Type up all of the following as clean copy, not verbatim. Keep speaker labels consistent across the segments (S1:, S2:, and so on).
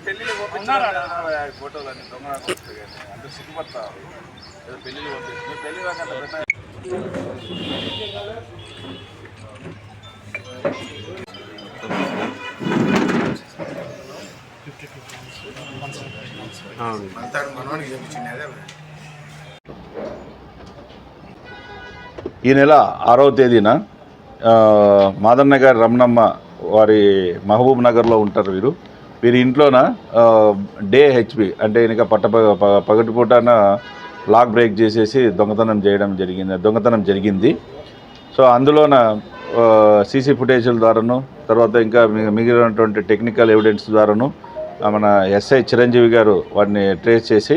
S1: పెళ్లి ఫోటోలు అన్ని దొంగ అంటే సిగ్గుపడతారు ఏదో పెళ్లి పెళ్లి
S2: ఈ నెల 6వ తేదీన మాదన్న గారి రమణమ్మ వారి మహబూబ్ నగర్లో ఉంటారు. వీరి ఇంట్లోన డే హెచ్పి అంటే ఇంకా పగటిపూటన లాక్ బ్రేక్ చేసేసి దొంగతనం జరిగింది. సో అందులోన సీసీ ఫుటేజ్ల ద్వారాను తర్వాత ఇంకా మిగిలినటువంటి టెక్నికల్ ఎవిడెన్స్ ద్వారాను మన ఎస్ఐ చిరంజీవి గారు వాడిని ట్రేస్ చేసి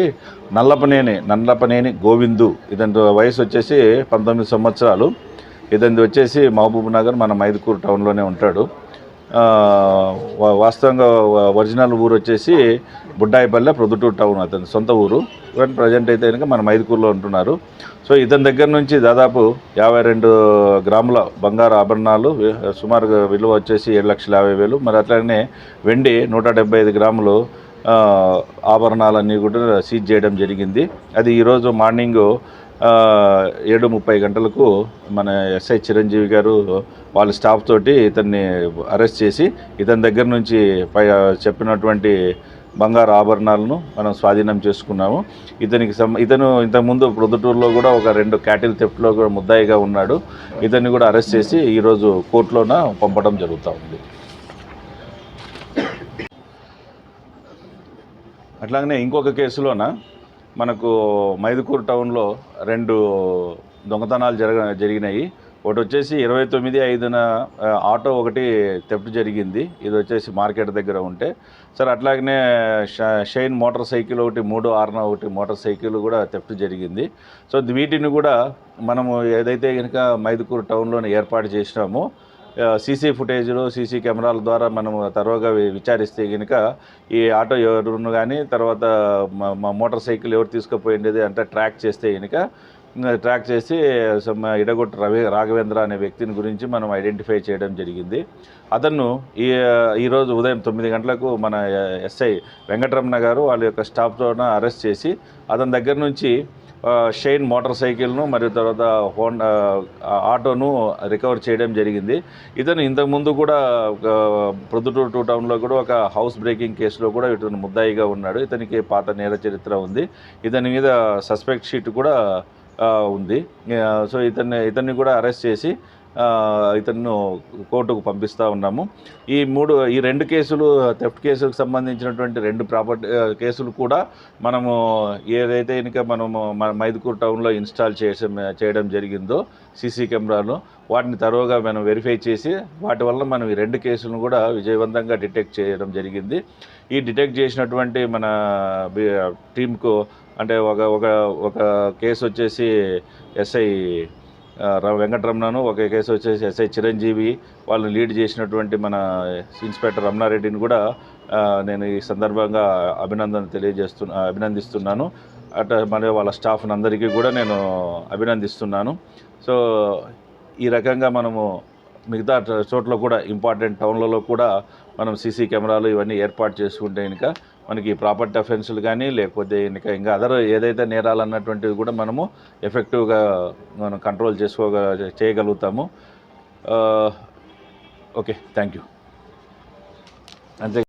S2: నల్లపనేని గోవిందు, ఇతని వయసు వచ్చేసి 19 సంవత్సరాలు. ఇతనిది వచ్చేసి మహబూబ్ నగర్ మన మైదుకూరు టౌన్లోనే ఉంటాడు. వాస్తవంగా ఒరిజినల్ ఊరు వచ్చేసి బుడ్డాయిపల్లె, ప్రొద్దుటూరు టౌన్ అతని సొంత ఊరు. కానీ ప్రజెంట్ అయితే కనుక మన మైదుకూరులో ఉంటున్నారు. సో ఇతని దగ్గర నుంచి దాదాపు 52 గ్రాముల బంగారు ఆభరణాలు, సుమారుగా విలువ వచ్చేసి 7,50,000. మరి అట్లనే వెండి 175 గ్రాములు ఆభరణాలన్నీ కూడా సీజ్ చేయడం జరిగింది. అది ఈరోజు మార్నింగు 7:30 గంటలకు మన ఎస్ఐ చిరంజీవి గారు వాళ్ళ స్టాఫ్ తోటి ఇతన్ని అరెస్ట్ చేసి ఇతని దగ్గర నుంచి చెప్పినటువంటి బంగారు ఆభరణాలను మనం స్వాధీనం చేసుకున్నాము. ఇతను ఇంతకుముందు ప్రొద్దుటూరులో కూడా ఒక 2 క్యాటిల్ థెఫ్ట్లో కూడా ముద్దాయిగా ఉన్నాడు. ఇతన్ని కూడా అరెస్ట్ చేసి ఈరోజు కోర్టులోన పంపడం జరుగుతూ ఉంది. అట్లాగనే ఇంకొక కేసులోన మనకు మైదుకూరు టౌన్లో 2 దొంగతనాలు జరిగినాయి. ఒకటి వచ్చేసి 29/5న ఆటో ఒకటి థెఫ్ట్ జరిగింది. ఇది వచ్చేసి మార్కెట్ దగ్గర ఉంటే సార్. అట్లాగనే షైన్ మోటార్ సైకిల్ ఒకటి 3/6న ఒకటి మోటార్ సైకిల్ కూడా థెఫ్ట్ జరిగింది. సో వీటిని కూడా మనము ఏదైతే కనుక మైదుకూరు టౌన్లోనే ఏర్పాటు చేసినామో సీసీ ఫుటేజ్లు, సీసీ కెమెరాల ద్వారా మనం తరువుగా విచారిస్తే కనుక ఈ ఆటో ఎవరును కానీ తర్వాత మా మోటార్ సైకిల్ ఎవరు తీసుకుపోయింది అంటే ట్రాక్ చేసి ఇడగొట్టు రాఘవేంద్ర అనే వ్యక్తిని గురించి మనం ఐడెంటిఫై చేయడం జరిగింది. అతను ఈరోజు ఉదయం 9 గంటలకు మన ఎస్ఐ వెంకటరమణ గారు వాళ్ళ యొక్క స్టాఫ్తోన అరెస్ట్ చేసి అతని దగ్గర నుంచి షైన్ మోటార్ సైకిల్ను మరియు తర్వాత హోండా ఆటోను రికవర్ చేయడం జరిగింది. ఇతను ఇంతకుముందు కూడా ప్రొద్దుటూరు టౌన్లో కూడా ఒక హౌస్ బ్రేకింగ్ కేసులో కూడా ఇతను ముద్దాయిగా ఉన్నాడు. ఇతనికి పాత నేర చరిత్ర ఉంది. ఇతని మీద సస్పెక్ట్ షీట్ కూడా ఉంది. సో ఇతన్ని కూడా అరెస్ట్ చేసి ఇతను కోర్టుకు పంపిస్తూ ఉన్నాము. ఈ 2 కేసులు థెఫ్ట్ కేసులకు సంబంధించినటువంటి 2 ప్రాపర్టీ కేసులు కూడా మనము ఏదైతే కనుక మనము మైదుకూరు టౌన్లో ఇన్స్టాల్ చేయడం జరిగిందో సీసీ కెమెరాలు, వాటిని తరువుగా మనం వెరిఫై చేసి వాటి వల్ల మనం ఈ 2 కేసులను కూడా విజయవంతంగా డిటెక్ట్ చేయడం జరిగింది. ఈ డిటెక్ట్ చేసినటువంటి మన టీంకు అంటే ఒక కేసు వచ్చేసి ఎస్ఐ వెంకటరమణను, ఒక కేసు వచ్చేసి ఎస్ఐ చిరంజీవి వాళ్ళని లీడ్ చేసినటువంటి మన ఇన్స్పెక్టర్ రమణారెడ్డిని కూడా నేను ఈ సందర్భంగా అభినందిస్తున్నాను. మరియు వాళ్ళ స్టాఫ్ అందరికీ కూడా నేను అభినందిస్తున్నాను. సో ఈ రకంగా మనము మిగతా చోట్ల కూడా ఇంపార్టెంట్ టౌన్లలో కూడా మనం సీసీ కెమెరాలు ఇవన్నీ ఏర్పాటు చేసుకుంటే కనుక మనకి ప్రాపర్టీ అఫెన్సులు కానీ లేకపోతే ఇంకా అదర్ ఏదైతే నేరాలు అన్నటువంటివి కూడా మనము ఎఫెక్టివ్గా మనం కంట్రోల్ చేయగలుగుతాము. Okay, thank you. అంతే.